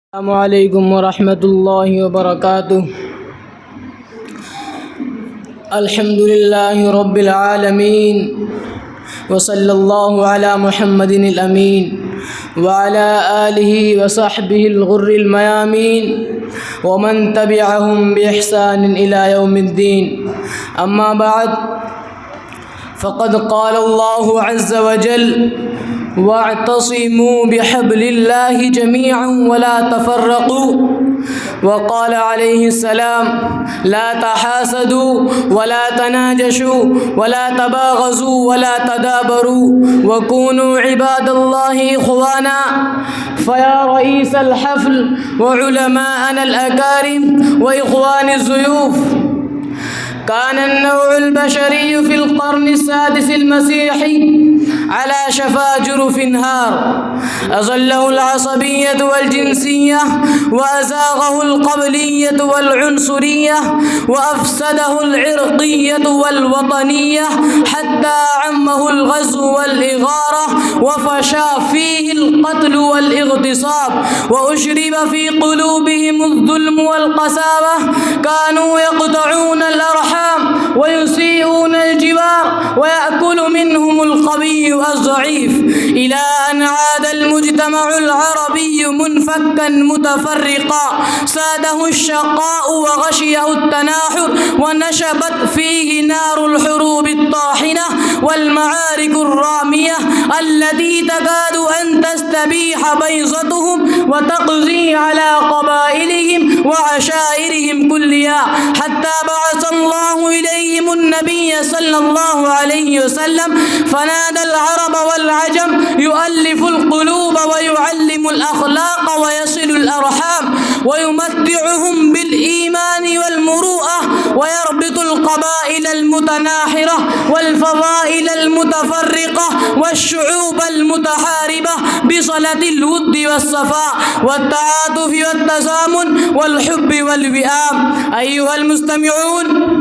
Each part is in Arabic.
السلام عليكم ورحمة الله وبركاته. الحمد لله رب العالمين، وصلى الله على محمد الأمين وعلى آله وصحبه الغر الميامين ومن تبعهم بإحسان إلى يوم الدين. أما بعد، فقد قال الله عز وجل: واعتصموا بحبل الله جميعا ولا تفرقوا. وقال عليه السلام: لا تحاسدوا ولا تناجشوا ولا تباغضوا ولا تدابروا وكونوا عباد الله إخوانا. فيا رئيس الحفل وعلماءنا الأكارم وإخوان الضيوف، كان النوع البشري في القرن السادس المسيحي على شفا جرف هار، أظله العصبية والجنسية، وأزاغه القبلية والعنصرية، وأفسده العرقية والوطنية، حتى عمه الغزو والإغارة، وفشى فيه القتل والاغتصاب، وأشرب في قلوبهم الظلم والقساوة. كانوا يقطعون الأرحام ويسيئون الجوار، ويأكل منهم القوي الضعيف، إلى أن عاد المجتمع العربي منفكا متفرقا، ساده الشقاء وغشيه التناحر، ونشبت فيه نار الحروب الطاحنة والمعارك الرامية التي تكاد أن تستبيح بيضتهم وتقضي على قبائلهم وعشائرهم كلها، حتى بعث الله إليهم النبي صلى الله عليه وسلم فنادى العرب والعجم، يؤلف القلوب ويعلم الأخلاق ويصل الأرحام ويمتعهم بالإيمان والمروءة، ويربط القبائل المتناحرة والفضائل المتفرقة والشعوب المتحاربة بصلة الود والصفاء والتعاطف والتزامن والحب والوئام. أيها المستمعون،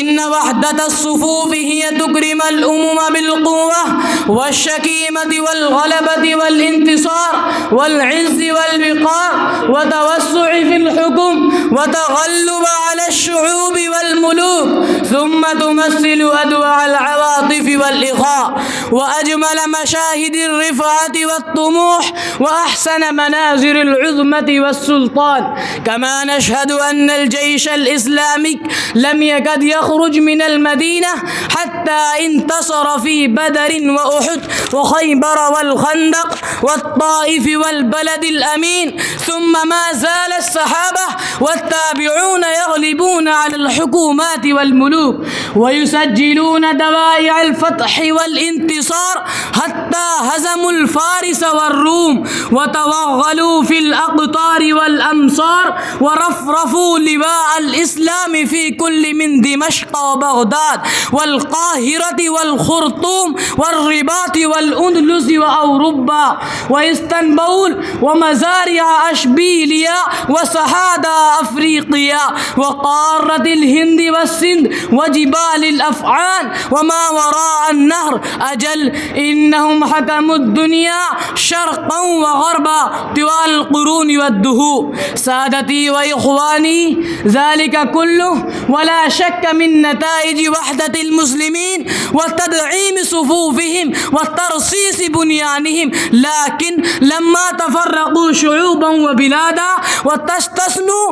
إن وحدة الصفوف هي تكرم الأمم بالقوة والشكيمة والغلبة والانتصار والعز والوقار وتوسع في الحكم وتغلب على الشعوب والملوك، ثم تمثل أدوع العواطف والإخاء وأجمل مشاهد الرفعة والطموح وأحسن مناظر العظمة والسلطان. كما نشهد أن الجيش الإسلامي لم يكد يخرج من المدينة حتى انتصر في بدر وأحد وخيبر والخندق والطائف والبلد الأمين، ثم ما زال الصحابة والتابعون يغلبون على الحكومات والملوك ويسجلون دوائع الفتح والانتصار، حتى هزموا الفارس والروم وتوغلوا في الأقطار والأمصار، ورفرفوا لواء الإسلام في كل من دمشق وبغداد والقاهرة والخرطوم والرباط والأندلس وأوروبا وإسطنبول ومزارع أشبيليا وصحادة أفريقيا وقارة الهند والسند وجبال الأفعان وما وراء النهر. أجل، إنهم حكموا الدنيا شرقا وغربا طوال القرون والدهور. سادتي وإخواني، ذلك كله ولا شك من نتائج وحدة المسلمين وتدعيم صفوفهم وترصيص بنيانهم، لكن لما تفرقوا شعوبا وبلادا وتستثنوا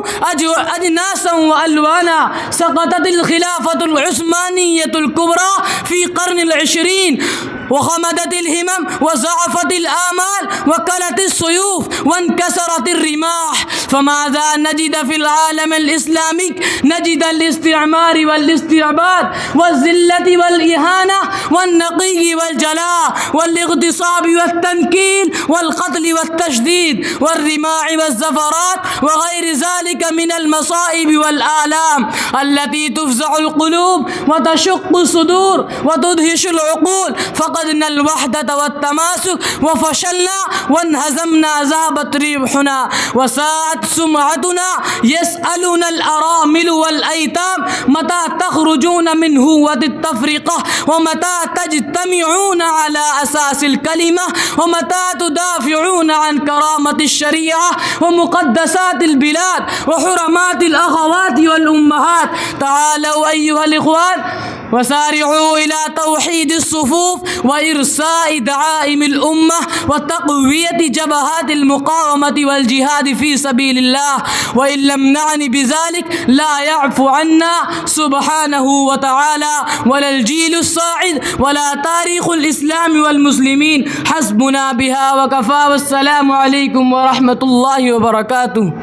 أجناسا وألوانا، سقطت الخلافة العثمانية الكبرى في قرن العشرين، وخمدت الهمم وضعفت الآمال وكلت السيوف وانكسرت الرماح. فماذا نجد في العالم الإسلامي؟ نجد الاستعمار والاستعباد والذلة والإهانة والنقي والجلاء والاغتصاب والتنكيل والقتل والتشديد والرماع والزفرات وغير ذلك من المصائب والآلام التي تفزع القلوب وتشق الصدور وتدهش العقول. فقدنا الوحدة والتماسك وفشلنا وانهزمنا، ذهبت ريحنا وساءت ضاعت سمعتنا يسألنا الأرامل والأيتام متى تخرجون من هوة التفرقة ومتى تجتمعون على أساس الكلمة ومتى تدافعون عن كرامة الشريعة ومقدسات البلاد وحرمات الأخوات والأمهات. تعالوا أيها الإخوان وسارعوا إلى توحيد الصفوف وإرساء دعائم الأمة وتقوية جبهات المقاومة والجهاد في سبيل الله، وإن لم نعن بذلك لا يعفو عنا سبحانه وتعالى ولا الجيل الصاعد ولا تاريخ الإسلام والمسلمين. حسبنا بها وكفى، والسلام عليكم ورحمة الله وبركاته.